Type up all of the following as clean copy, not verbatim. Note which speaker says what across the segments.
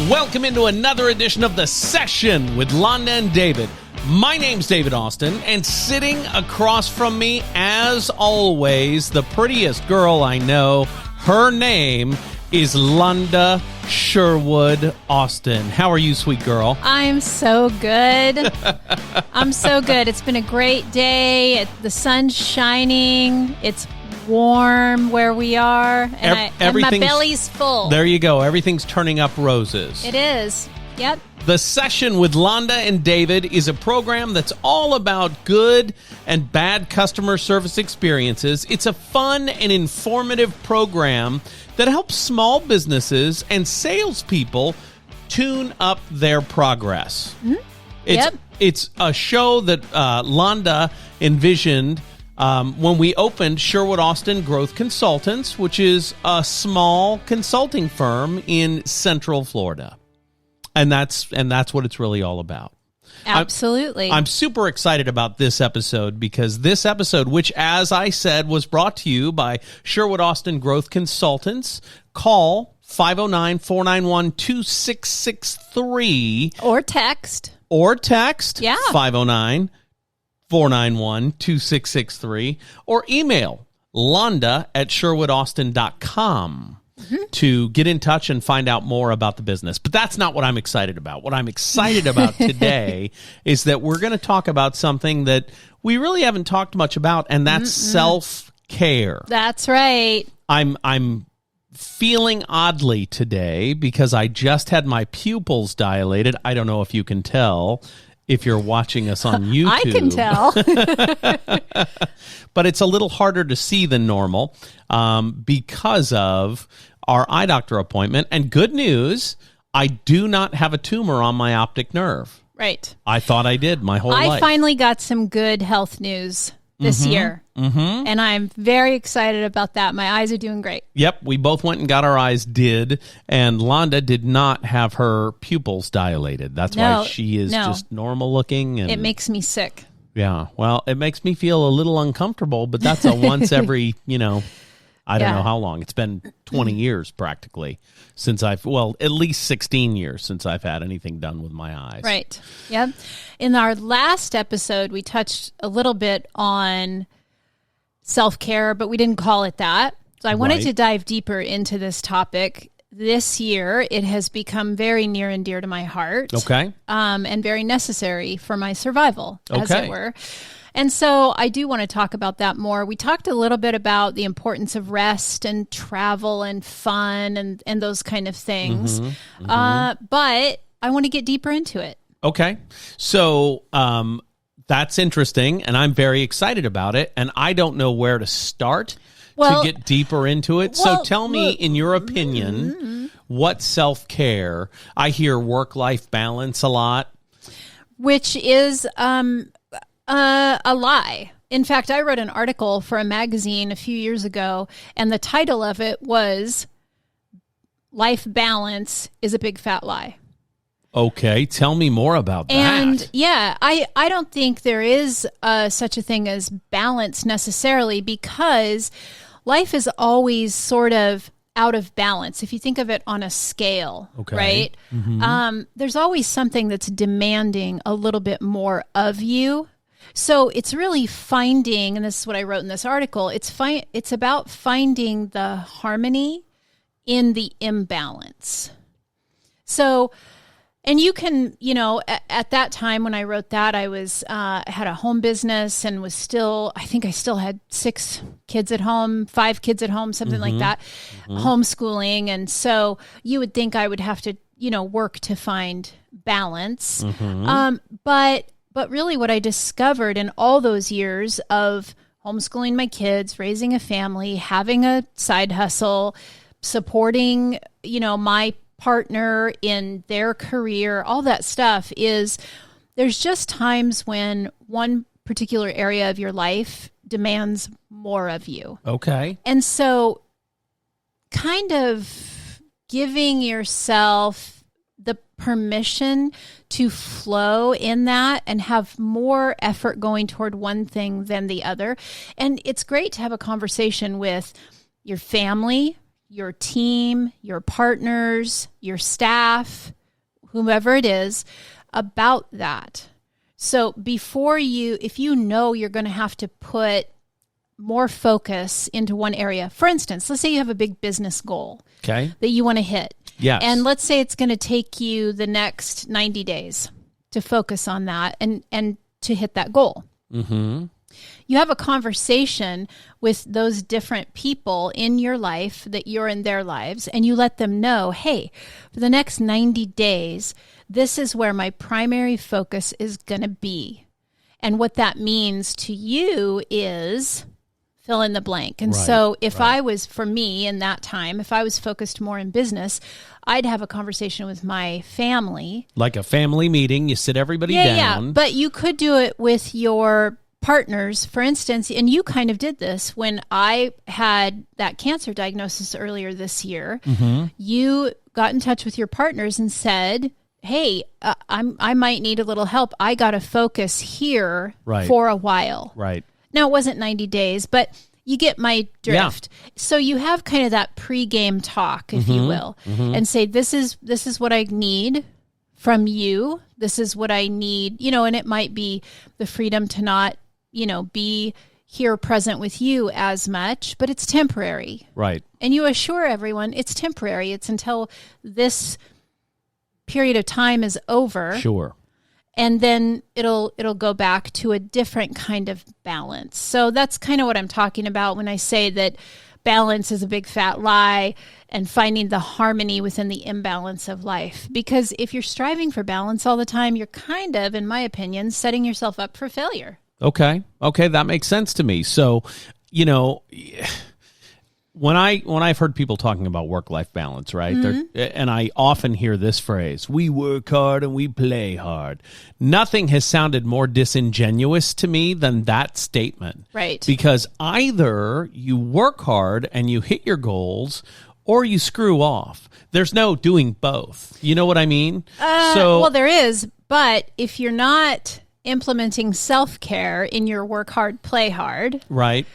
Speaker 1: Welcome into another edition of The Session with Londa and David. My name's David Austin, and sitting across from me, as always, the prettiest girl I know. Her name is Londa Sherwood Austin. How are you, sweet girl?
Speaker 2: I'm so good. I'm so good. It's been a great day. The sun's shining. It's warm where we are, and my belly's full.
Speaker 1: There you go. Everything's turning up roses.
Speaker 2: It is. Yep.
Speaker 1: The Session with Londa and David is a program that's all about good and bad customer service experiences. It's a fun and informative program that helps small businesses and salespeople tune up their progress. Mm-hmm. It's a show that Londa envisioned when we opened Sherwood Austin Growth Consultants, which is a small consulting firm in Central Florida. And that's what it's really all about.
Speaker 2: Absolutely.
Speaker 1: I'm super excited about this episode because this episode, which, as I said, was brought to you by Sherwood Austin Growth Consultants. Call 509-491-2663.
Speaker 2: Or text.
Speaker 1: Yeah. 509-491-2663. Or email londa@sherwoodaustin.com. Mm-hmm. to get in touch and find out more about the business. But that's not what I'm excited about. What I'm excited about today is that we're going to talk about something that we really haven't talked much about, and that's self-care.
Speaker 2: That's right.
Speaker 1: I'm feeling oddly today because I just had my pupils dilated. I don't know if you can tell if you're watching us on YouTube.
Speaker 2: I can tell.
Speaker 1: But it's a little harder to see than normal because of our eye doctor appointment. And good news, I do not have a tumor on my optic nerve.
Speaker 2: Right.
Speaker 1: I thought I did my whole life.
Speaker 2: I finally got some good health news this year. Mm-hmm. And I'm very excited about that. My eyes are doing great.
Speaker 1: Yep. We both went and got our eyes did. And Londa did not have her pupils dilated. That's why she is just normal looking. And
Speaker 2: it makes me sick.
Speaker 1: Yeah. Well, it makes me feel a little uncomfortable, but that's a once every, I don't know how long. It's been 20 years practically since at least 16 years since I've had anything done with my eyes.
Speaker 2: Right. Yep. In our last episode, we touched a little bit on self-care, but we didn't call it that. So I wanted to dive deeper into this topic. This year, it has become very near and dear to my heart.
Speaker 1: Okay.
Speaker 2: And very necessary for my survival, as it were. And so I do want to talk about that more. We talked a little bit about the importance of rest and travel and fun and those kind of things. Mm-hmm, mm-hmm. But I want to get deeper into it. Okay.
Speaker 1: So that's interesting, and I'm very excited about it. And I don't know where to start to get deeper into it. So tell me, in your opinion, what self-care? I hear work-life balance a lot.
Speaker 2: Which is a lie. In fact, I wrote an article for a magazine a few years ago, and the title of it was Life Balance is a Big Fat Lie.
Speaker 1: Okay, tell me more about that.
Speaker 2: And I don't think there is such a thing as balance necessarily, because life is always sort of out of balance. If you think of it on a scale, right? Mm-hmm. There's always something that's demanding a little bit more of you. So it's really finding, and this is what I wrote in this article, it's about finding the harmony in the imbalance. So, and you can, at that time when I wrote that, I was had a home business and was still, I think I still had 5 kids at home, something like that, homeschooling. And so you would think I would have to, work to find balance. But really what I discovered in all those years of homeschooling my kids, raising a family, having a side hustle, supporting, my partner in their career, all that stuff, is there's just times when one particular area of your life demands more of you.
Speaker 1: Okay.
Speaker 2: And so kind of giving yourself the permission to flow in that and have more effort going toward one thing than the other. And it's great to have a conversation with your family, your team, your partners, your staff, whomever it is, about that. So if you know you're going to have to put more focus into one area, for instance, let's say you have a big business goal that you want to hit.
Speaker 1: Yes.
Speaker 2: And let's say it's going to take you the next 90 days to focus on that and to hit that goal.
Speaker 1: Mm-hmm.
Speaker 2: You have a conversation with those different people in your life that you're in their lives, and you let them know, hey, for the next 90 days, this is where my primary focus is going to be. And what that means to you is fill in the blank. And so if I was, for me in that time, if I was focused more in business, I'd have a conversation with my family.
Speaker 1: Like a family meeting, you sit everybody down.
Speaker 2: Yeah, but you could do it with your partners, for instance, and you kind of did this when I had that cancer diagnosis earlier this year. Mm-hmm. You got in touch with your partners and said, hey, I might need a little help. I got to focus here for a while.
Speaker 1: Right.
Speaker 2: Now, it wasn't 90 days, but you get my drift. Yeah. So you have kind of that pregame talk, if you will, and say, this is what I need from you. This is what I need, and it might be the freedom to not, be here present with you as much, but it's temporary.
Speaker 1: Right.
Speaker 2: And you assure everyone it's temporary. It's until this period of time is over.
Speaker 1: Sure.
Speaker 2: And then it'll go back to a different kind of balance. So that's kind of what I'm talking about when I say that balance is a big fat lie and finding the harmony within the imbalance of life. Because if you're striving for balance all the time, you're kind of, in my opinion, setting yourself up for failure.
Speaker 1: Okay, that makes sense to me. So, when I've heard people talking about work-life balance, right? And I often hear this phrase, we work hard and we play hard. Nothing has sounded more disingenuous to me than that statement.
Speaker 2: Right.
Speaker 1: Because either you work hard and you hit your goals or you screw off. There's no doing both. You know what I mean?
Speaker 2: Well, there is, but if you're not implementing self-care in your work hard, play hard.
Speaker 1: Right.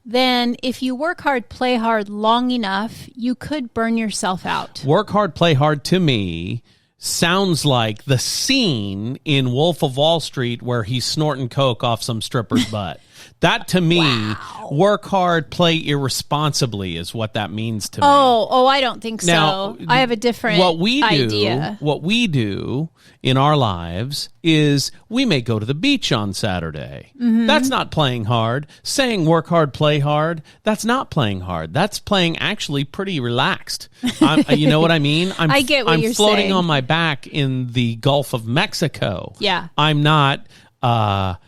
Speaker 2: Then if you work hard, play hard long enough, you could burn yourself out.
Speaker 1: Work hard, play hard to me sounds like the scene in Wolf of Wall Street where he's snorting coke off some stripper's butt. That to me, work hard, play irresponsibly is what that means to me.
Speaker 2: Oh, I don't think so. I have a different idea.
Speaker 1: What we do in our lives is we may go to the beach on Saturday. Mm-hmm. That's not playing hard. Saying work hard, play hard, that's not playing hard. That's playing actually pretty relaxed. You know what I mean?
Speaker 2: I get what you're saying.
Speaker 1: I'm floating on my back in the Gulf of Mexico.
Speaker 2: Yeah.
Speaker 1: I'm not at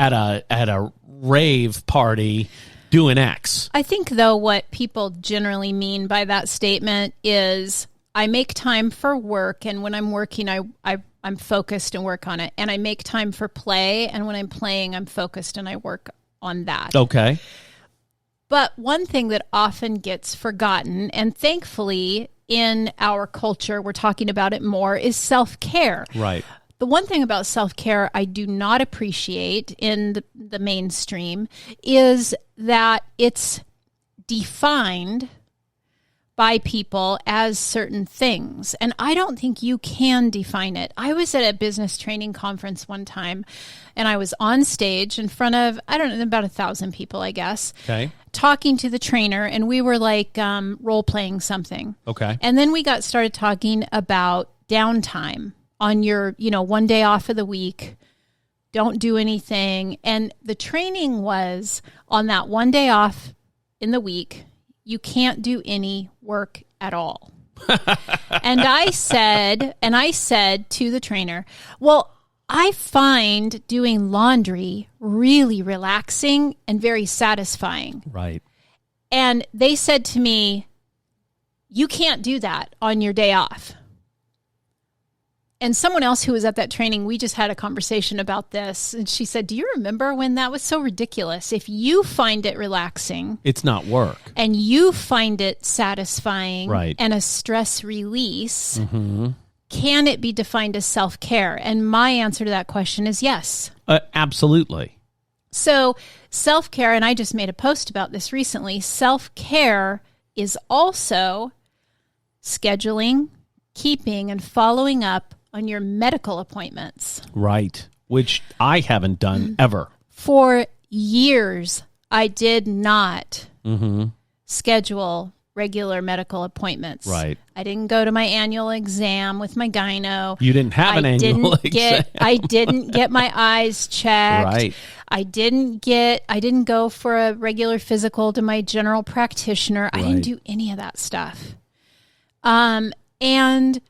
Speaker 1: a rave party doing X.
Speaker 2: I think, though, what people generally mean by that statement is I make time for work, and when I'm working, I'm focused and work on it. And I make time for play, and when I'm playing, I'm focused and I work on that.
Speaker 1: Okay.
Speaker 2: But one thing that often gets forgotten, and thankfully in our culture, we're talking about it more, is self-care.
Speaker 1: Right.
Speaker 2: The one thing about self-care I do not appreciate in the mainstream is that it's defined by people as certain things. And I don't think you can define it. I was at a business training conference one time, and I was on stage in front of, about 1,000 people, I guess.
Speaker 1: Okay.
Speaker 2: Talking to the trainer, and we were like role-playing something.
Speaker 1: Okay.
Speaker 2: And then we got started talking about downtime. On your, one day off of the week, don't do anything. And the training was on that one day off in the week, you can't do any work at all. And I said to the trainer, well, I find doing laundry really relaxing and very satisfying.
Speaker 1: Right.
Speaker 2: And they said to me, you can't do that on your day off. And someone else who was at that training, we just had a conversation about this. And she said, do you remember when that was so ridiculous? If you find it relaxing,
Speaker 1: it's not work.
Speaker 2: And you find it satisfying,
Speaker 1: right,
Speaker 2: and a stress release, can it be defined as self-care? And my answer to that question is yes.
Speaker 1: Absolutely.
Speaker 2: So self-care, and I just made a post about this recently, self-care is also scheduling, keeping and following up on your medical appointments.
Speaker 1: Right. Which I haven't done ever.
Speaker 2: For years, I did not schedule regular medical appointments.
Speaker 1: Right.
Speaker 2: I didn't go to my annual exam with my gyno.
Speaker 1: You didn't have an annual exam.
Speaker 2: I didn't get my eyes checked.
Speaker 1: Right.
Speaker 2: I didn't go for a regular physical to my general practitioner. I didn't do any of that stuff. And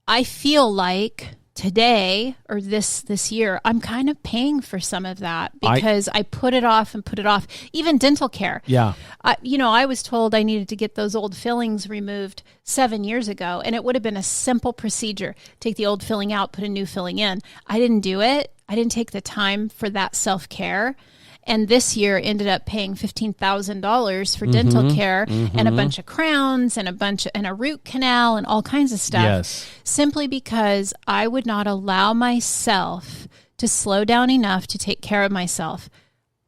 Speaker 2: I feel like today or this year, I'm kind of paying for some of that because I put it off and put it off. Even dental care.
Speaker 1: Yeah.
Speaker 2: I was told I needed to get those old fillings removed 7 years ago, and it would have been a simple procedure. Take the old filling out, put a new filling in. I didn't do it. I didn't take the time for that self-care. And this year ended up paying $15,000 for dental care and a bunch of crowns and a root canal and all kinds of stuff.
Speaker 1: Yes.
Speaker 2: Simply because I would not allow myself to slow down enough to take care of myself.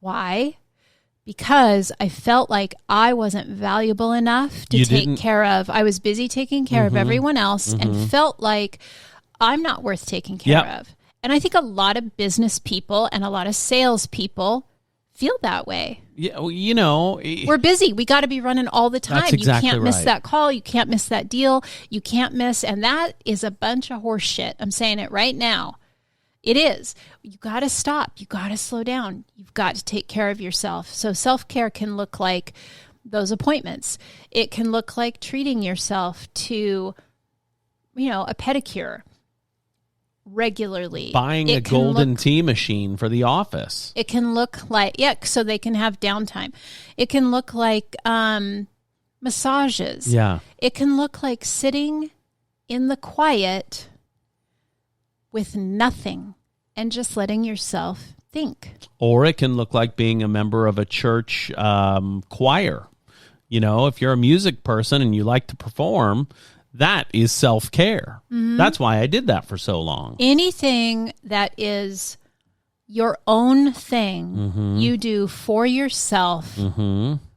Speaker 2: Why? Because I felt like I wasn't valuable enough to take care of. I was busy taking care of everyone else and felt like I'm not worth taking care of. And I think a lot of business people and a lot of sales people feel that way.
Speaker 1: Yeah, well,
Speaker 2: we're busy. We got to be running all the time.
Speaker 1: That's exactly
Speaker 2: you can't miss
Speaker 1: right.
Speaker 2: that call. You can't miss that deal. You can't miss. And that is a bunch of horse shit. I'm saying it right now. It is. You got to stop. You got to slow down. You've got to take care of yourself. So self-care can look like those appointments. It can look like treating yourself to, a pedicure regularly.
Speaker 1: Buying a golden tea machine for the office.
Speaker 2: It can look like, so they can have downtime. It can look like massages.
Speaker 1: Yeah.
Speaker 2: It can look like sitting in the quiet with nothing and just letting yourself think.
Speaker 1: Or it can look like being a member of a church choir. If you're a music person and you like to perform, that is self-care. That's why I did that for so long.
Speaker 2: Anything that is your own thing, you do for yourself,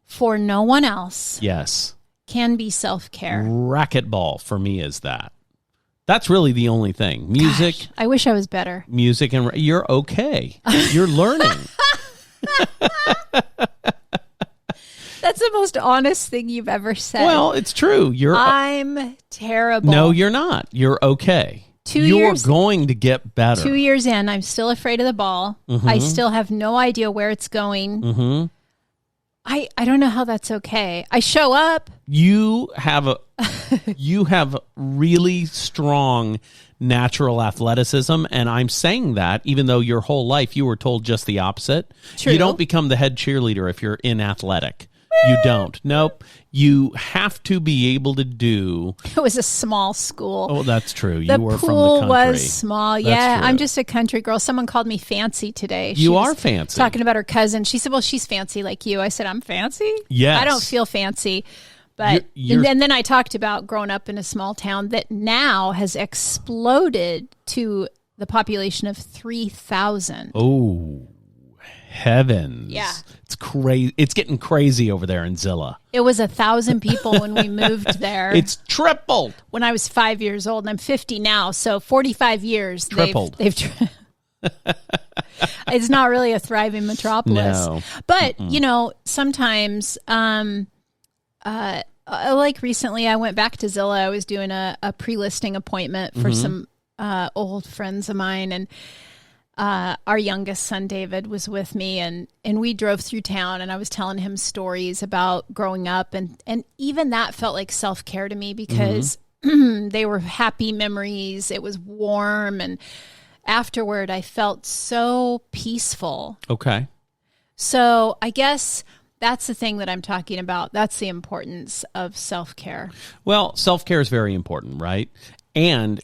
Speaker 2: for no one else.
Speaker 1: Yes.
Speaker 2: Can be self-care.
Speaker 1: Racquetball for me is that. That's really the only thing. Music.
Speaker 2: Gosh, I wish I was better.
Speaker 1: Music and you're okay. You're learning.
Speaker 2: That's the most honest thing you've ever said.
Speaker 1: Well, it's true.
Speaker 2: I'm terrible.
Speaker 1: No, you're not. You're okay. You're going to get better.
Speaker 2: 2 years in, I'm still afraid of the ball. I still have no idea where it's going. I don't know how that's okay. I show up.
Speaker 1: You have really strong natural athleticism, and I'm saying that even though your whole life you were told just the opposite.
Speaker 2: True.
Speaker 1: You don't become the head cheerleader if you're inathletic. You don't. Nope. You have to be able to do.
Speaker 2: It was a small school.
Speaker 1: Oh, that's true.
Speaker 2: The
Speaker 1: You were from the
Speaker 2: pool
Speaker 1: country.
Speaker 2: was small. Yeah,
Speaker 1: true.
Speaker 2: I'm just a country girl. Someone called me fancy today.
Speaker 1: You are fancy.
Speaker 2: Talking about her cousin. She said, well, she's fancy like you. I said, I'm fancy?
Speaker 1: Yes.
Speaker 2: I don't feel fancy. But and then I talked about growing up in a small town that now has exploded to the population of 3,000.
Speaker 1: Oh, heavens.
Speaker 2: Yeah.
Speaker 1: It's crazy. It's getting crazy over there in Zilla.
Speaker 2: It was 1,000 people when we moved there.
Speaker 1: It's tripled.
Speaker 2: When I was 5 years old, and I'm 50 now, so 45 years.
Speaker 1: Tripled.
Speaker 2: It's not really a thriving metropolis.
Speaker 1: No.
Speaker 2: But, sometimes, like recently I went back to Zilla. I was doing a pre-listing appointment for some old friends of mine, and our youngest son, David, was with me, and we drove through town, and I was telling him stories about growing up, and even that felt like self-care to me because they were happy memories. It was warm, and afterward I felt so peaceful.
Speaker 1: Okay.
Speaker 2: So I guess that's the thing that I'm talking about. That's the importance of self-care.
Speaker 1: Well, self-care is very important, right? And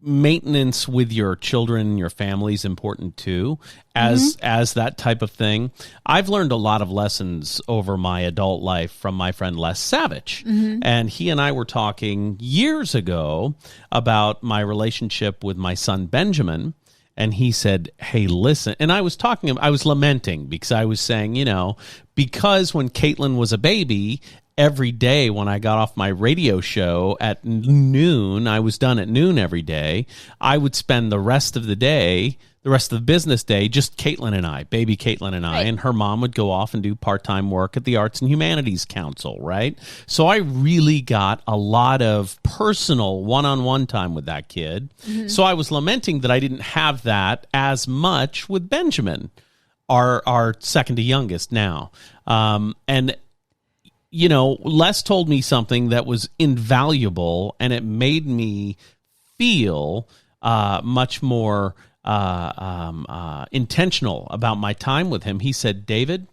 Speaker 1: maintenance with your children, your family is important too, as that type of thing. I've learned a lot of lessons over my adult life from my friend Les Savage. And he and I were talking years ago about my relationship with my son Benjamin. And he said, hey, listen. And I was lamenting because I was saying, because when Caitlin was a baby, every day when I got off my radio show at noon, I was done at noon every day, I would spend the rest of the day, the rest of the business day, just Caitlin and I, baby Caitlin and I, and her mom would go off and do part-time work at the Arts and Humanities Council, right? So I really got a lot of personal one-on-one time with that kid. So I was lamenting that I didn't have that as much with Benjamin, our second to youngest now. And Les told me something that was invaluable, and it made me feel much more intentional about my time with him. He said, David,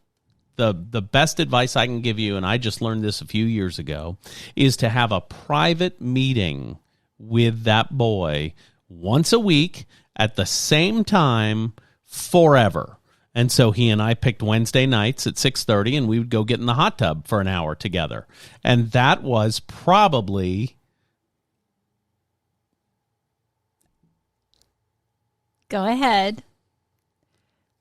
Speaker 1: the best advice I can give you, and I just learned this a few years ago, is to have a private meeting with that boy once a week at the same time forever. And so he and I picked Wednesday nights at 6:30, and we would go get in the hot tub for an hour together. And that was probably...
Speaker 2: Go ahead.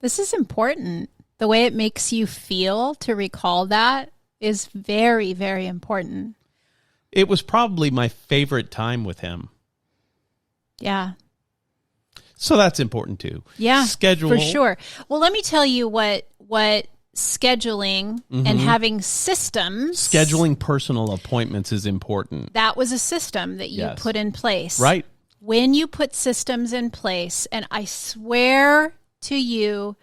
Speaker 2: This is important. The way it makes you feel to recall that is very, very important.
Speaker 1: It was probably my favorite time with him.
Speaker 2: Yeah.
Speaker 1: So that's important too.
Speaker 2: Yeah,
Speaker 1: schedule
Speaker 2: for sure. Well, let me tell you what scheduling and having systems.
Speaker 1: Scheduling personal appointments is important.
Speaker 2: That was a system that you put in place.
Speaker 1: Right.
Speaker 2: When you put systems in place, and I swear to you,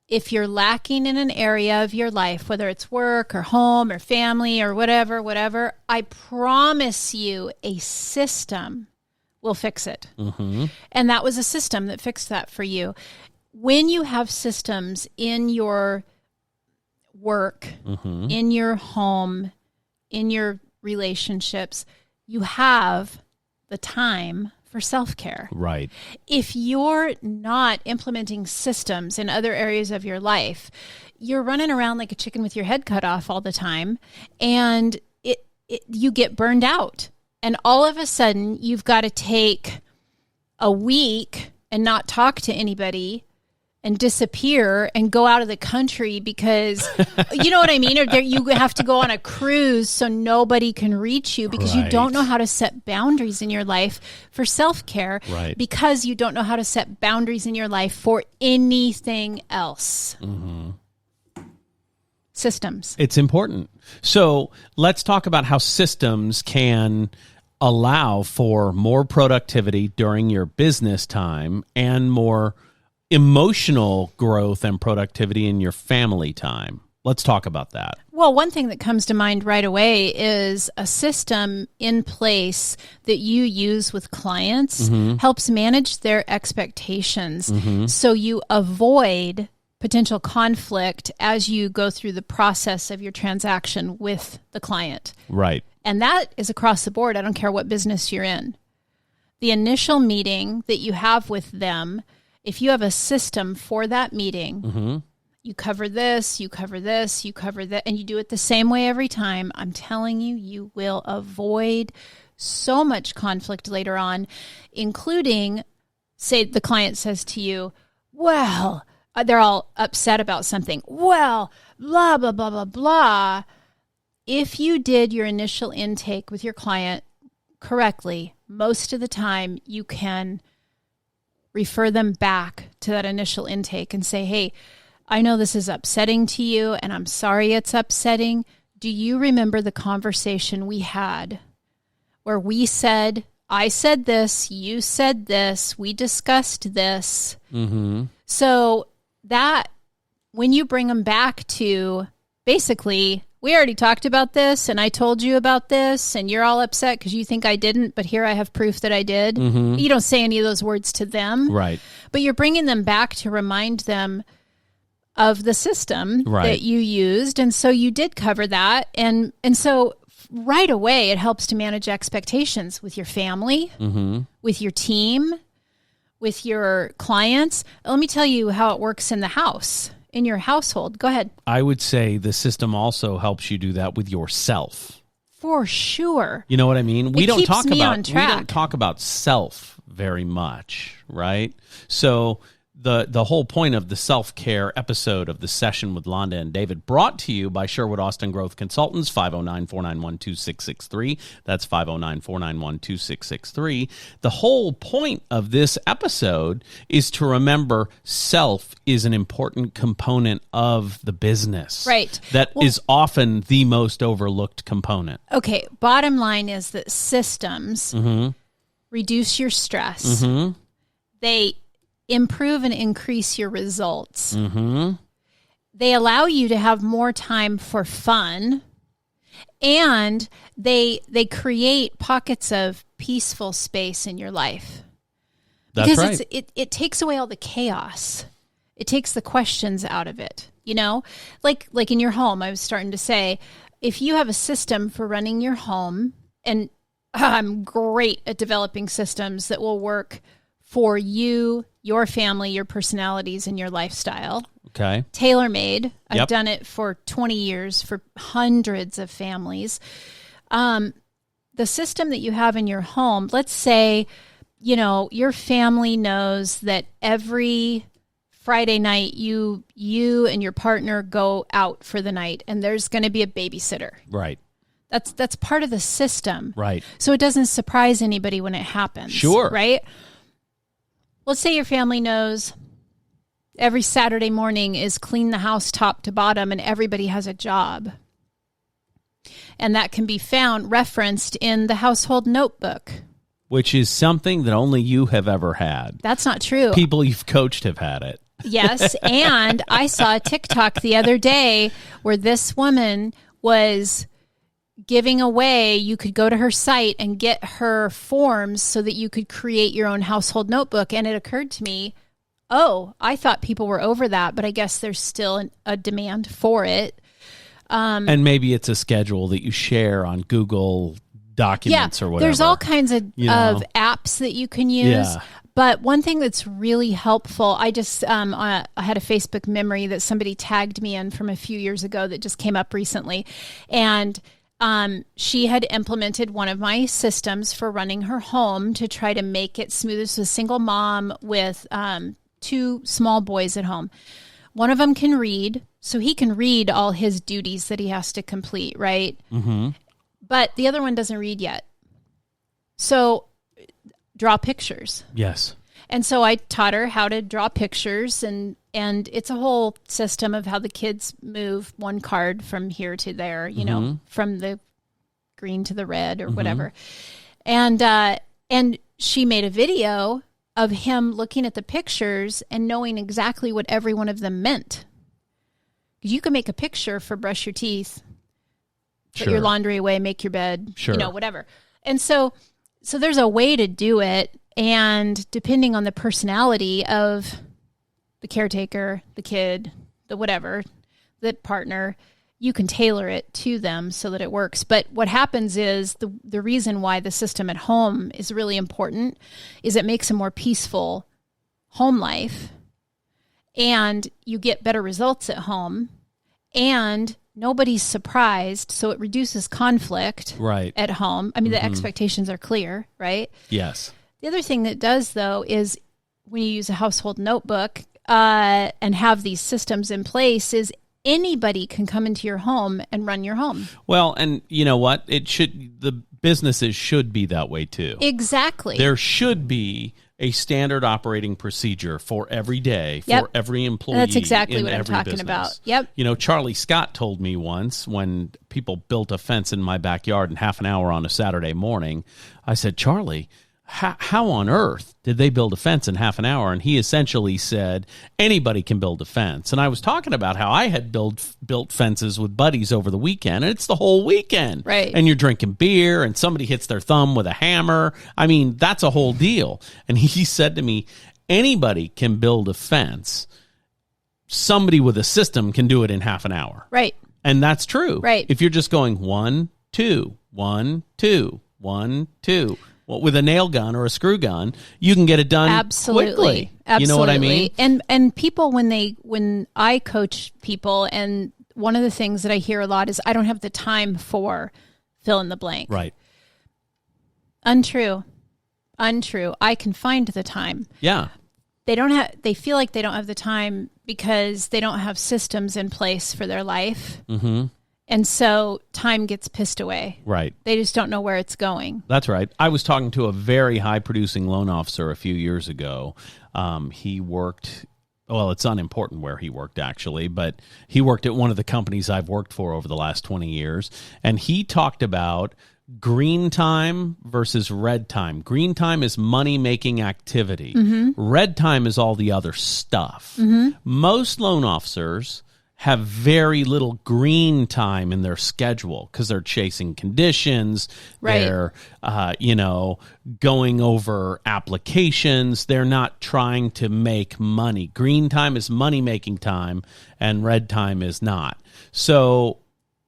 Speaker 2: if you're lacking in an area of your life, whether it's work or home or family or whatever, I promise you a system will fix it. And that was a system that fixed that for you. When you have systems in your work, in your home, in your relationships, you have the time for self-care.
Speaker 1: Right.
Speaker 2: If you're not implementing systems in other areas of your life, you're running around like a chicken with your head cut off all the time, and you get burned out. And all of a sudden, you've got to take a week and not talk to anybody and disappear and go out of the country because, you know what I mean? Or you have to go on a cruise so nobody can reach you because you don't know how to set boundaries in your life for self-care, because you don't know how to set boundaries in your life for anything else. Systems.
Speaker 1: It's important. So let's talk about how systems can allow for more productivity during your business time and more emotional growth and productivity in your family time. Let's talk about that.
Speaker 2: Well, one thing that comes to mind right away is a system in place that you use with clients helps manage their expectations so you avoid potential conflict as you go through the process of your transaction with the client.
Speaker 1: Right.
Speaker 2: And that is across the board. I don't care what business you're in. The initial meeting that you have with them, if you have a system for that meeting, you cover this, you cover this, you cover that, and you do it the same way every time, I'm telling you, you will avoid so much conflict later on, including, say, the client says to you, well, they're all upset about something. Well, blah, blah, blah, blah, blah. If you did your initial intake with your client correctly, most of the time you can refer them back to that initial intake and say, hey, I know this is upsetting to you, and I'm sorry it's upsetting. Do you remember the conversation we had where we said, I said this, you said this, we discussed this? So that when you bring them back to basically, we already talked about this and I told you about this and you're all upset because you think I didn't, but here I have proof that I did. You don't say any of those words to them.
Speaker 1: Right.
Speaker 2: But you're bringing them back to remind them of the system that you used. And so you did cover that. And so right away, it helps to manage expectations with your family, with your team, with your clients. Let me tell you how it works in the house, in your household. Go ahead.
Speaker 1: I would say the system also helps you do that with yourself.
Speaker 2: For sure.
Speaker 1: You know what I mean? We don't talk
Speaker 2: on track.
Speaker 1: about self very much, right? So the whole point of the self-care episode of the session with Londa and David, brought to you by Sherwood Austin Growth Consultants, 509-491-2663. That's 509-491-2663. The whole point of this episode is to remember self is an important component of the business.
Speaker 2: Right.
Speaker 1: That is often the most overlooked component.
Speaker 2: Okay, bottom line is that systems reduce your stress. They improve and increase your results. They allow you to have more time for fun, and they create pockets of peaceful space in your life.
Speaker 1: That's
Speaker 2: because
Speaker 1: right.
Speaker 2: it takes away all the chaos. It takes the questions out of it. You know, like in your home, I was starting to say, if you have a system for running your home, and I'm great at developing systems that will work for you, your family, your personalities, and your lifestyle.
Speaker 1: Okay.
Speaker 2: Tailor-made. I've
Speaker 1: Yep.
Speaker 2: done it for 20 years for hundreds of families. The system that you have in your home, let's say, you know, your family knows that every Friday night you and your partner go out for the night, and there's going to be a babysitter.
Speaker 1: Right.
Speaker 2: That's part of the system.
Speaker 1: Right.
Speaker 2: So it doesn't surprise anybody when it happens.
Speaker 1: Sure.
Speaker 2: Right? Let's say your family knows every Saturday morning is clean the house top to bottom, and everybody has a job. And that can be referenced in the household notebook.
Speaker 1: Which is something that only you have ever had.
Speaker 2: That's not true.
Speaker 1: People you've coached have had it.
Speaker 2: Yes. And I saw a TikTok the other day where this woman was giving away, you could go to her site and get her forms so that you could create your own household notebook. And it occurred to me, oh, I thought people were over that, but I guess there's still a demand for it.
Speaker 1: And maybe it's a schedule that you share on Google Documents or whatever.
Speaker 2: There's all kinds of apps that you can use.
Speaker 1: Yeah.
Speaker 2: But one thing that's really helpful, I just I had a Facebook memory that somebody tagged me in from a few years ago that just came up recently. And she had implemented one of my systems for running her home to try to make it smooth. This was a single mom with 2 small boys at home. One of them can read, so he can read all his duties that he has to complete, right? But the other one doesn't read yet. So draw pictures.
Speaker 1: Yes.
Speaker 2: And so I taught her how to draw pictures, and it's a whole system of how the kids move one card from here to there, you know, from the green to the red or whatever. And she made a video of him looking at the pictures and knowing exactly what every one of them meant. You can make a picture for brush your teeth, put your laundry away, make your bed, you know, whatever. And so there's a way to do it. And depending on the personality of the caretaker, the kid, the whatever, the partner, you can tailor it to them so that it works. But what happens is the reason why the system at home is really important is it makes a more peaceful home life, and you get better results at home, and nobody's surprised, so it reduces conflict at home. I mean, the expectations are clear, right?
Speaker 1: Yes.
Speaker 2: The other thing that does, though, is when you use a household notebook and have these systems in place, is anybody can come into your home and run your home.
Speaker 1: Well, and you know what? The businesses should be that way too.
Speaker 2: Exactly.
Speaker 1: There should be a standard operating procedure for every day, for every employee.
Speaker 2: That's exactly
Speaker 1: in
Speaker 2: what I'm
Speaker 1: every
Speaker 2: talking
Speaker 1: business.
Speaker 2: about. Yep.
Speaker 1: You know, Charlie Scott told me once when people built a fence in my backyard in half an hour on a Saturday morning, I said, Charlie, how on earth did they build a fence in half an hour? And he essentially said, anybody can build a fence. And I was talking about how I had built fences with buddies over the weekend, and it's the whole weekend.
Speaker 2: Right.
Speaker 1: And you're drinking beer, and somebody hits their thumb with a hammer. I mean, that's a whole deal. And he said to me, anybody can build a fence. Somebody with a system can do it in half an hour.
Speaker 2: Right.
Speaker 1: And that's true.
Speaker 2: Right.
Speaker 1: If you're just going 1, 2, 1, 2, 1, 2. Well, with a nail gun or a screw gun, you can get it done quickly.
Speaker 2: Absolutely.
Speaker 1: You know what I mean?
Speaker 2: And people, when I coach people, and one of the things that I hear a lot is, I don't have the time for fill in the blank.
Speaker 1: Right.
Speaker 2: Untrue. I can find the time.
Speaker 1: Yeah.
Speaker 2: they feel like they don't have the time because they don't have systems in place for their life. Mm-hmm. And so time gets pissed away.
Speaker 1: Right.
Speaker 2: They just don't know where it's going.
Speaker 1: That's right. I was talking to a very high-producing loan officer a few years ago. He worked, well, it's unimportant where he worked, actually, but he worked at one of the companies I've worked for over the last 20 years. And he talked about green time versus red time. Green time is money-making activity. Mm-hmm. Red time is all the other stuff. Mm-hmm. Most loan officers have very little green time in their schedule because they're chasing conditions.
Speaker 2: Right.
Speaker 1: They're, going over applications. They're not trying to make money. Green time is money-making time, and red time is not. So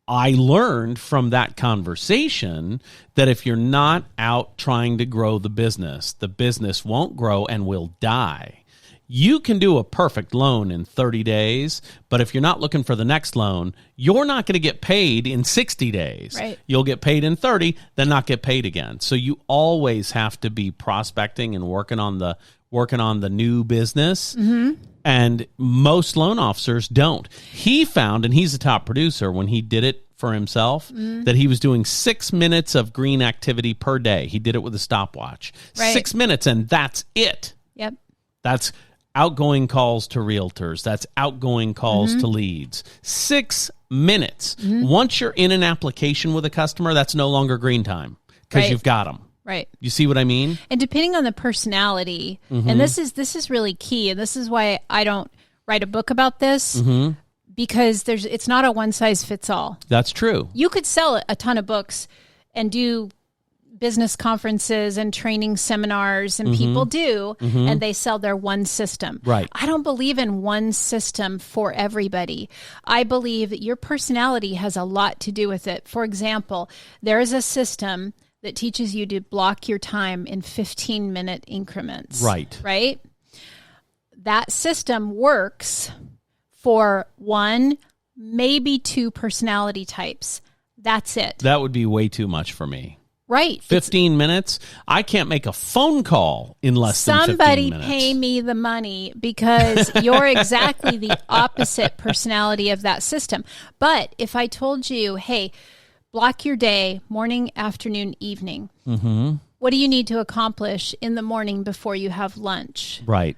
Speaker 1: I learned from that conversation that if you're not out trying to grow the business won't grow and will die. You can do a perfect loan in 30 days, but if you're not looking for the next loan, you're not going to get paid in 60 days.
Speaker 2: Right.
Speaker 1: You'll get paid in 30, then not get paid again. So you always have to be prospecting and working on the new business. Mm-hmm. And most loan officers don't. He found, and he's a top producer, when he did it for himself, that he was doing 6 minutes of green activity per day. He did it with a stopwatch. Right. 6 minutes, and that's it.
Speaker 2: Yep.
Speaker 1: That's outgoing calls to realtors. That's outgoing calls to leads. 6 minutes. Once you're in an application with a customer, that's no longer green time because you've got them.
Speaker 2: Right.
Speaker 1: You see what I mean?
Speaker 2: And depending on the personality, and this is really key, and this is why I don't write a book about this, because it's not a one size fits all.
Speaker 1: That's true.
Speaker 2: You could sell a ton of books and do business conferences and training seminars, and people do, and they sell their one system.
Speaker 1: Right.
Speaker 2: I don't believe in one system for everybody. I believe that your personality has a lot to do with it. For example, there is a system that teaches you to block your time in 15-minute increments.
Speaker 1: Right.
Speaker 2: Right? That system works for 1, maybe 2 personality types. That's it.
Speaker 1: That would be way too much for me.
Speaker 2: Right.
Speaker 1: 15 minutes? I can't make a phone call in less than 15 minutes.
Speaker 2: Somebody pay me the money, because you're exactly the opposite personality of that system. But if I told you, hey, block your day, morning, afternoon, evening. What do you need to accomplish in the morning before you have lunch?
Speaker 1: Right.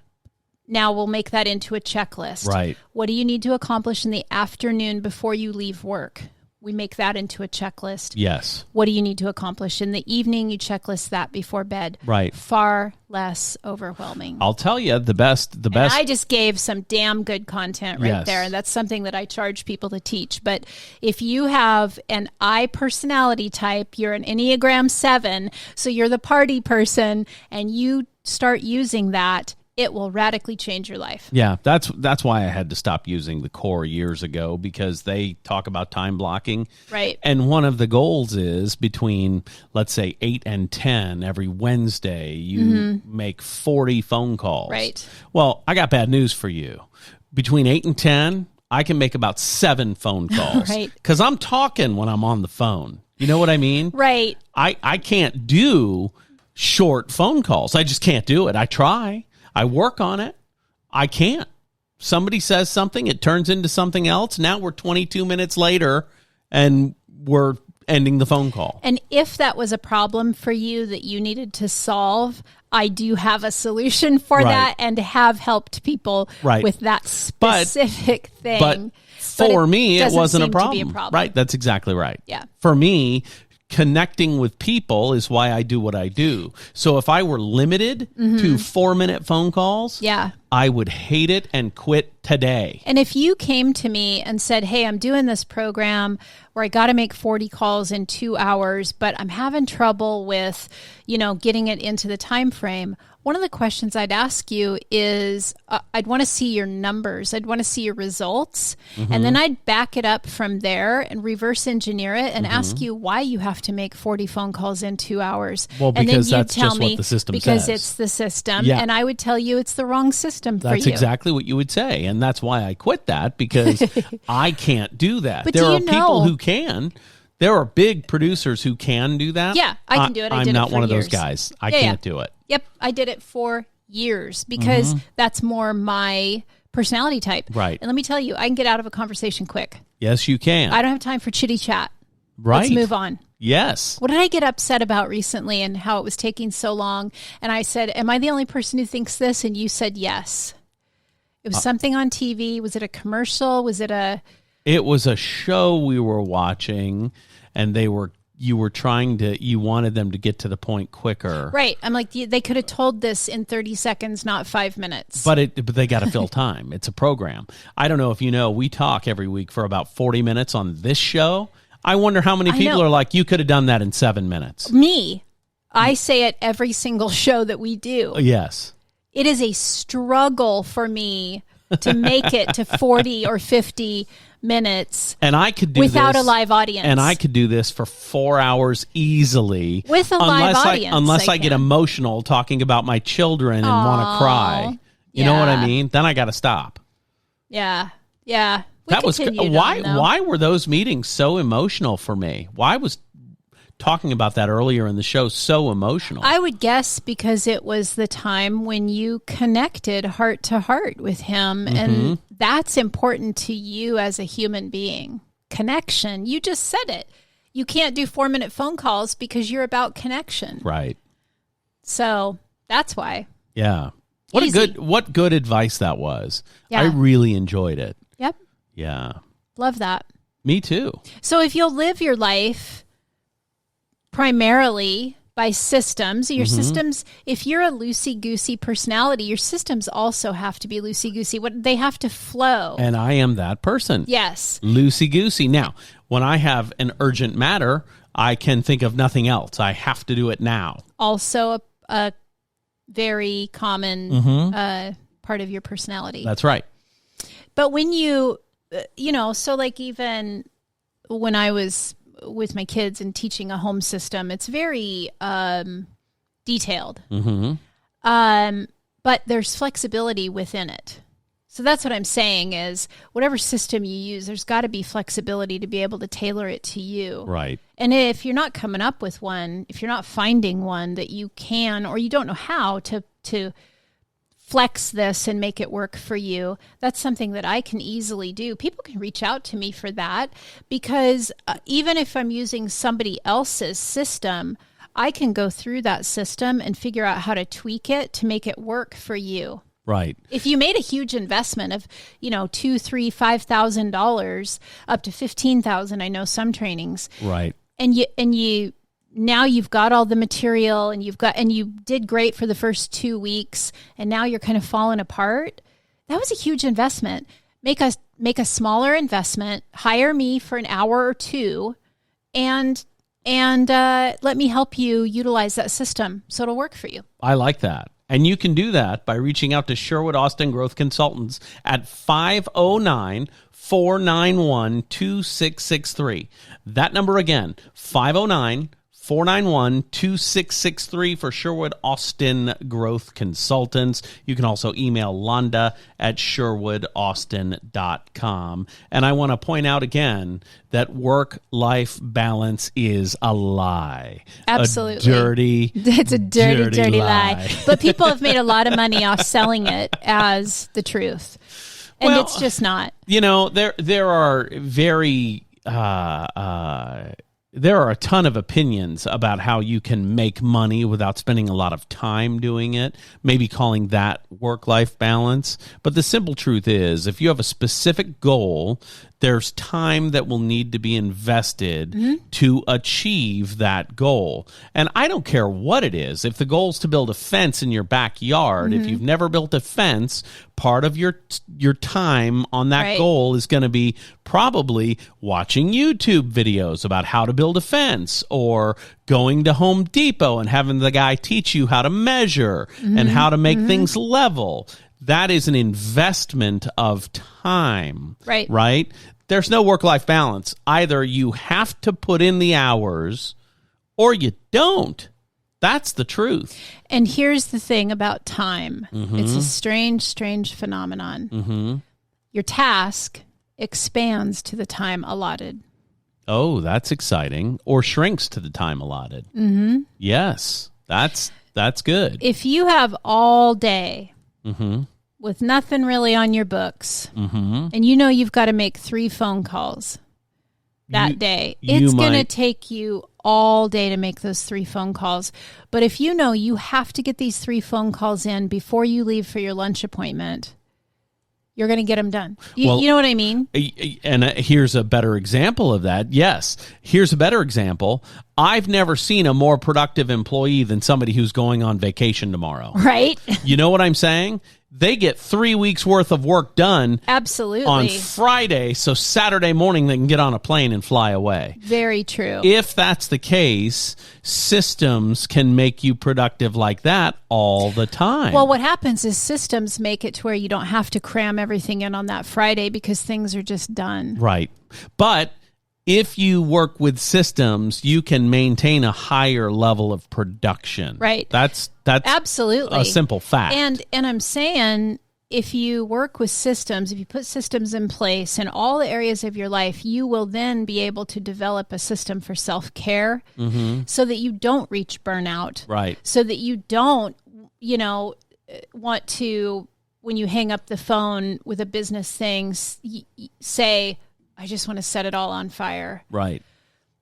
Speaker 2: Now we'll make that into a checklist.
Speaker 1: Right.
Speaker 2: What do you need to accomplish in the afternoon before you leave work? We make that into a checklist.
Speaker 1: Yes.
Speaker 2: What do you need to accomplish in the evening? You checklist that before bed.
Speaker 1: Right.
Speaker 2: Far less overwhelming.
Speaker 1: I'll tell you, the best.
Speaker 2: And I just gave some damn good content right there. And that's something that I charge people to teach. But if you have an I personality type, you're an Enneagram 7, so you're the party person, and you start using that, it will radically change your life.
Speaker 1: Yeah, that's why I had to stop using the core years ago, because they talk about time blocking.
Speaker 2: Right.
Speaker 1: And one of the goals is between, let's say, 8 and 10 every Wednesday, you make 40 phone calls.
Speaker 2: Right.
Speaker 1: Well, I got bad news for you. Between 8 and 10, I can make about 7 phone calls.
Speaker 2: Right.
Speaker 1: Because I'm talking when I'm on the phone. You know what I mean?
Speaker 2: Right.
Speaker 1: I can't do short phone calls. I just can't do it. I try. I work on it. I can't. Somebody says something, it turns into something else. Now we're 22 minutes later and we're ending the phone call.
Speaker 2: And if that was a problem for you that you needed to solve, I do have a solution for that, and have helped people with that specific thing.
Speaker 1: But for me, it wasn't a problem. Right. That's exactly right.
Speaker 2: Yeah.
Speaker 1: For me, connecting with people is why I do what I do. So if I were limited to 4-minute phone calls, I would hate it and quit today.
Speaker 2: And if you came to me and said, hey, I'm doing this program where I got to make 40 calls in 2 hours, but I'm having trouble with, getting it into the time frame, one of the questions I'd ask you is, I'd want to see your numbers. I'd want to see your results. And then I'd back it up from there and reverse engineer it and ask you why you have to make 40 phone calls in 2 hours.
Speaker 1: Well, because that's just what the system says.
Speaker 2: Because it's the system. Yeah. And I would tell you it's the wrong system for you.
Speaker 1: That's exactly what you would say. And that's why I quit that, because I can't do that.
Speaker 2: But
Speaker 1: there are people who can. There are big producers who can do that.
Speaker 2: Yeah, I can do it. I did
Speaker 1: I'm not
Speaker 2: it for
Speaker 1: one of
Speaker 2: years.
Speaker 1: those guys. I can't do it.
Speaker 2: Yep, I did it for years because that's more my personality type.
Speaker 1: Right.
Speaker 2: And let me tell you, I can get out of a conversation quick.
Speaker 1: Yes, you can.
Speaker 2: I don't have time for chitty chat.
Speaker 1: Right.
Speaker 2: Let's move on.
Speaker 1: Yes.
Speaker 2: What did I get upset about recently and how it was taking so long? And I said, am I the only person who thinks this? And you said yes. It was something on TV. Was it a commercial? Was it a...
Speaker 1: It was a show we were watching, and you wanted them to get to the point quicker.
Speaker 2: Right. I'm like, they could have told this in 30 seconds, not 5 minutes.
Speaker 1: But they got to fill time. It's a program. I don't know if you know, we talk every week for about 40 minutes on this show. I wonder how many people are like, you could have done that in 7 minutes.
Speaker 2: Me. I say it every single show that we do.
Speaker 1: Yes.
Speaker 2: It is a struggle for me to make it to 40 or 50 minutes,
Speaker 1: and I could do
Speaker 2: without
Speaker 1: this,
Speaker 2: a live audience.
Speaker 1: And I could do this for 4 hours easily
Speaker 2: with a live audience.
Speaker 1: Unless I get emotional talking about my children and want to cry. You know what I mean? Then I got to stop.
Speaker 2: Yeah. Yeah.
Speaker 1: That was why were those meetings so emotional for me? Why was talking about that earlier in the show so emotional?
Speaker 2: I would guess because it was the time when you connected heart to heart with him. And that's important to you as a human being. Connection. You just said it. You can't do 4-minute phone calls because you're about connection.
Speaker 1: Right.
Speaker 2: So that's why.
Speaker 1: Yeah. What good advice that was.
Speaker 2: Yeah.
Speaker 1: I really enjoyed it.
Speaker 2: Yep.
Speaker 1: Yeah.
Speaker 2: Love that.
Speaker 1: Me too.
Speaker 2: So if you'll live your life primarily by systems, your systems, if you're a loosey-goosey personality, your systems also have to be loosey-goosey. They have to flow.
Speaker 1: And I am that person.
Speaker 2: Yes.
Speaker 1: Loosey-goosey. Now, when I have an urgent matter, I can think of nothing else. I have to do it now.
Speaker 2: Also a very common part of your personality.
Speaker 1: That's right.
Speaker 2: But when so like even when I was with my kids and teaching a home system, it's very detailed. But there's flexibility within it. So that's what I'm saying is whatever system you use, there's got to be flexibility to be able to tailor it to you.
Speaker 1: Right.
Speaker 2: And if you're not coming up with one, if you're not finding one that you can, or you don't know how to flex this and make it work for you, that's something that I can easily do. People can reach out to me for that because even if I'm using somebody else's system, I can go through that system and figure out how to tweak it to make it work for you.
Speaker 1: Right.
Speaker 2: If you made a huge investment of, $2,000, $3,000, $5,000 up to $15,000, I know some trainings.
Speaker 1: Right.
Speaker 2: And you now you've got all the material and you did great for the first 2 weeks and now you're kind of falling apart. That was a huge investment. Make a smaller investment, hire me for an hour or two and let me help you utilize that system so it'll work for you.
Speaker 1: I like that. And you can do that by reaching out to Sherwood Austin Growth Consultants at 509-491-2663. That number again, 509-491-2663 for Sherwood Austin Growth Consultants. You can also email Londa at sherwoodaustin.com. And I want to point out again that work-life balance is a lie.
Speaker 2: Absolutely. It's a dirty lie. But people have made a lot of money off selling it as the truth. And it's just not.
Speaker 1: There are there are a ton of opinions about how you can make money without spending a lot of time doing it, maybe calling that work-life balance. But the simple truth is, if you have a specific goal, there's time that will need to be invested to achieve that goal. And I don't care what it is. If the goal is to build a fence in your backyard, if you've never built a fence, part of your time on that goal is going to be probably watching YouTube videos about how to build a fence, or going to Home Depot and having the guy teach you how to measure and how to make things level. That is an investment of time. Right? There's no work-life balance. Either you have to put in the hours or you don't. That's the truth.
Speaker 2: And here's the thing about time. It's a strange phenomenon. Your task expands to the time allotted.
Speaker 1: Oh, that's exciting. Or shrinks to the time allotted. Yes. That's good.
Speaker 2: If you have all day with nothing really on your books, and you know you've got to make 3 phone calls that day, it's going to take you all day to make those 3 phone calls. But if you know you have to get these 3 phone calls in before you leave for your lunch appointment, you're going to get them done. You know what I mean?
Speaker 1: And here's a better example of that. Yes, here's a better example. I've never seen a more productive employee than somebody who's going on vacation tomorrow.
Speaker 2: Right?
Speaker 1: You know what I'm saying? They get 3 weeks worth of work done.
Speaker 2: Absolutely.
Speaker 1: On Friday, so Saturday morning they can get on a plane and fly away.
Speaker 2: Very true.
Speaker 1: If that's the case, systems can make you productive like that all the time.
Speaker 2: Well, what happens is systems make it to where you don't have to cram everything in on that Friday because things are just done.
Speaker 1: Right. But if you work with systems, you can maintain a higher level of production.
Speaker 2: Right.
Speaker 1: That's
Speaker 2: absolutely
Speaker 1: a simple fact.
Speaker 2: And I'm saying, if you work with systems, if you put systems in place in all the areas of your life, you will then be able to develop a system for self-care so that you don't reach burnout.
Speaker 1: Right.
Speaker 2: So that you don't, want to, when you hang up the phone with a business thing, say, I just want to set it all on fire.
Speaker 1: Right.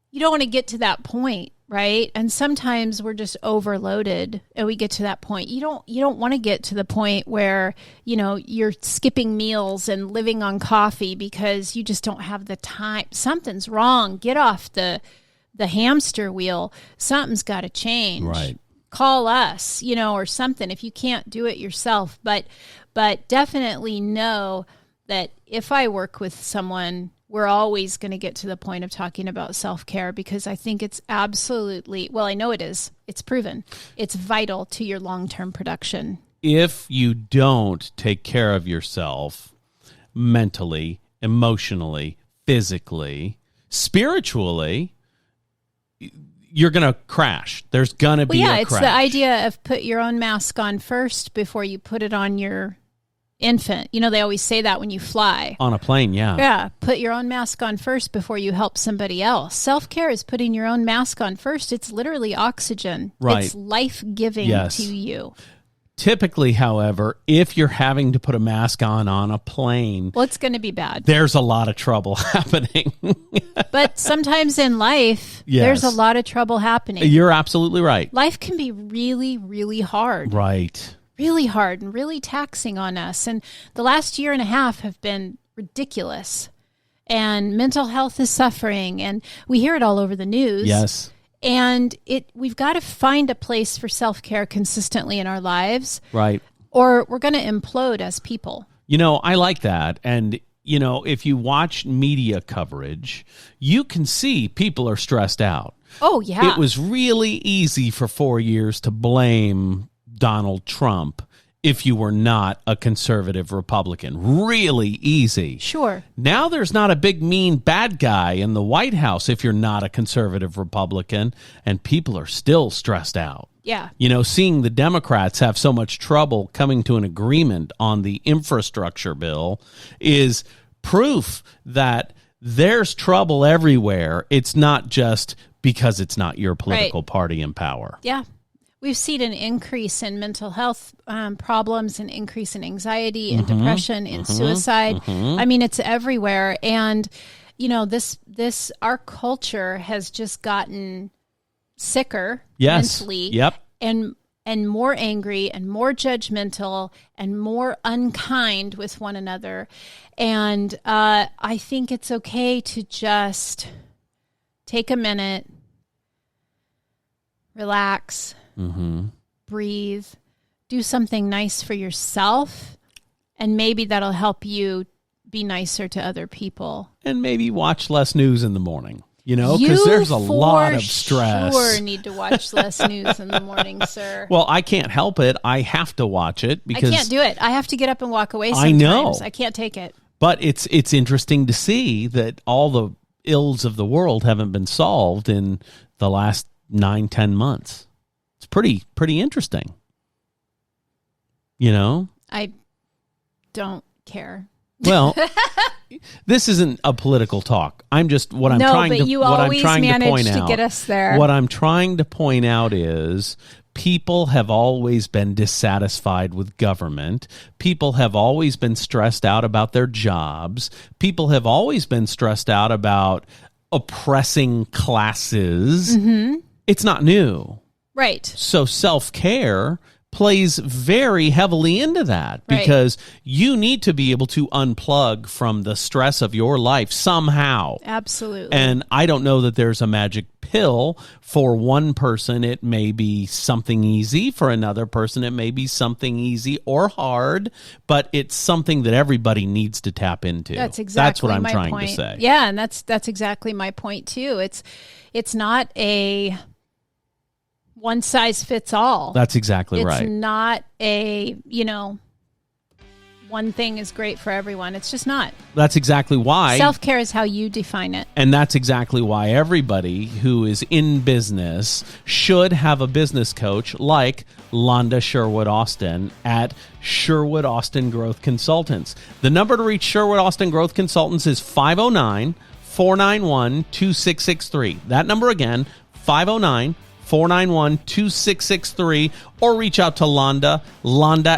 Speaker 2: You don't want to get to that point, right? And sometimes we're just overloaded and we get to that point. You don't want to get to the point where, you're skipping meals and living on coffee because you just don't have the time. Something's wrong. Get off the hamster wheel. Something's got to change.
Speaker 1: Right.
Speaker 2: Call us, or something if you can't do it yourself. But definitely know that if I work with someone, we're always going to get to the point of talking about self-care because I think it's absolutely, well, I know it is. It's proven. It's vital to your long-term production.
Speaker 1: If you don't take care of yourself mentally, emotionally, physically, spiritually, you're going to crash. There's going to be a crash.
Speaker 2: It's the idea of put your own mask on first before you put it on your infant. They always say that when you fly.
Speaker 1: On a plane, yeah.
Speaker 2: Yeah, put your own mask on first before you help somebody else. Self-care is putting your own mask on first. It's literally oxygen.
Speaker 1: Right.
Speaker 2: It's life-giving to you.
Speaker 1: Typically, however, if you're having to put a mask on a plane,
Speaker 2: well, it's going to be bad.
Speaker 1: There's a lot of trouble happening.
Speaker 2: But sometimes in life, there's a lot of trouble happening.
Speaker 1: You're absolutely right.
Speaker 2: Life can be really, really hard.
Speaker 1: Right.
Speaker 2: Really hard and really taxing on us. And the last year and a half have been ridiculous. And mental health is suffering. And we hear it all over the news.
Speaker 1: Yes.
Speaker 2: And we've got to find a place for self-care consistently in our lives.
Speaker 1: Right.
Speaker 2: Or we're going to implode as people.
Speaker 1: I like that. And, if you watch media coverage, you can see people are stressed out.
Speaker 2: Oh, yeah.
Speaker 1: It was really easy for 4 years to blame Donald Trump if you were not a conservative Republican. Really easy.
Speaker 2: Sure.
Speaker 1: Now there's not a big, mean, bad guy in the White House if you're not a conservative Republican, and people are still stressed out.
Speaker 2: Yeah.
Speaker 1: Seeing the Democrats have so much trouble coming to an agreement on the infrastructure bill is proof that there's trouble everywhere. It's not just because it's not your political party in power.
Speaker 2: Yeah. We've seen an increase in mental health problems, an increase in anxiety and depression and suicide. I mean, it's everywhere. And, our culture has just gotten sicker mentally.
Speaker 1: Yep.
Speaker 2: And more angry and more judgmental and more unkind with one another. And I think it's okay to just take a minute, relax, breathe, do something nice for yourself, and maybe that'll help you be nicer to other people.
Speaker 1: And maybe watch less news in the morning, because there's a lot of stress.
Speaker 2: You sure need to watch less news in the morning, sir.
Speaker 1: Well, I can't help it. I have to watch it because
Speaker 2: I can't do it. I have to get up and walk away sometimes.
Speaker 1: I know.
Speaker 2: I can't take it.
Speaker 1: But it's interesting to see that all the ills of the world haven't been solved in the last 9-10 months. It's pretty interesting.
Speaker 2: I don't care.
Speaker 1: Well, this isn't a political talk. I'm just what I'm trying to
Speaker 2: get us there.
Speaker 1: What I'm trying to point out is people have always been dissatisfied with government. People have always been stressed out about their jobs. People have always been stressed out about oppressing classes. It's not new.
Speaker 2: Right.
Speaker 1: So self-care plays very heavily into that because you need to be able to unplug from the stress of your life somehow.
Speaker 2: Absolutely.
Speaker 1: And I don't know that there's a magic pill. For one person, it may be something easy. For another person, it may be something easy or hard, but it's something that everybody needs to tap into. That's what I'm trying to say.
Speaker 2: Yeah, and that's exactly my point too. It's not a one size fits all.
Speaker 1: That's exactly right.
Speaker 2: It's not a, one thing is great for everyone. It's just not.
Speaker 1: That's exactly why.
Speaker 2: Self-care is how you define it.
Speaker 1: And that's exactly why everybody who is in business should have a business coach like Londa Sherwood Austin at Sherwood Austin Growth Consultants. The number to reach Sherwood Austin Growth Consultants is 509-491-2663. That number again, 509-491-2663, or reach out to Londa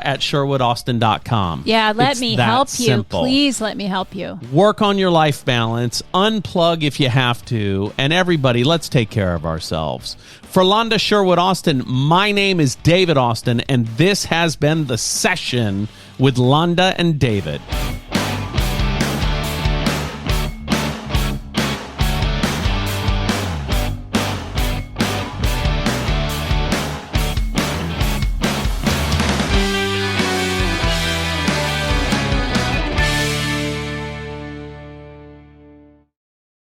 Speaker 1: at sherwoodaustin.com.
Speaker 2: Yeah, let me help you.
Speaker 1: Simple.
Speaker 2: Please let me help you.
Speaker 1: Work on your life balance, unplug if you have to, and everybody, let's take care of ourselves. For Londa Sherwood Austin, my name is David Austin, and this has been The Session with Londa and David.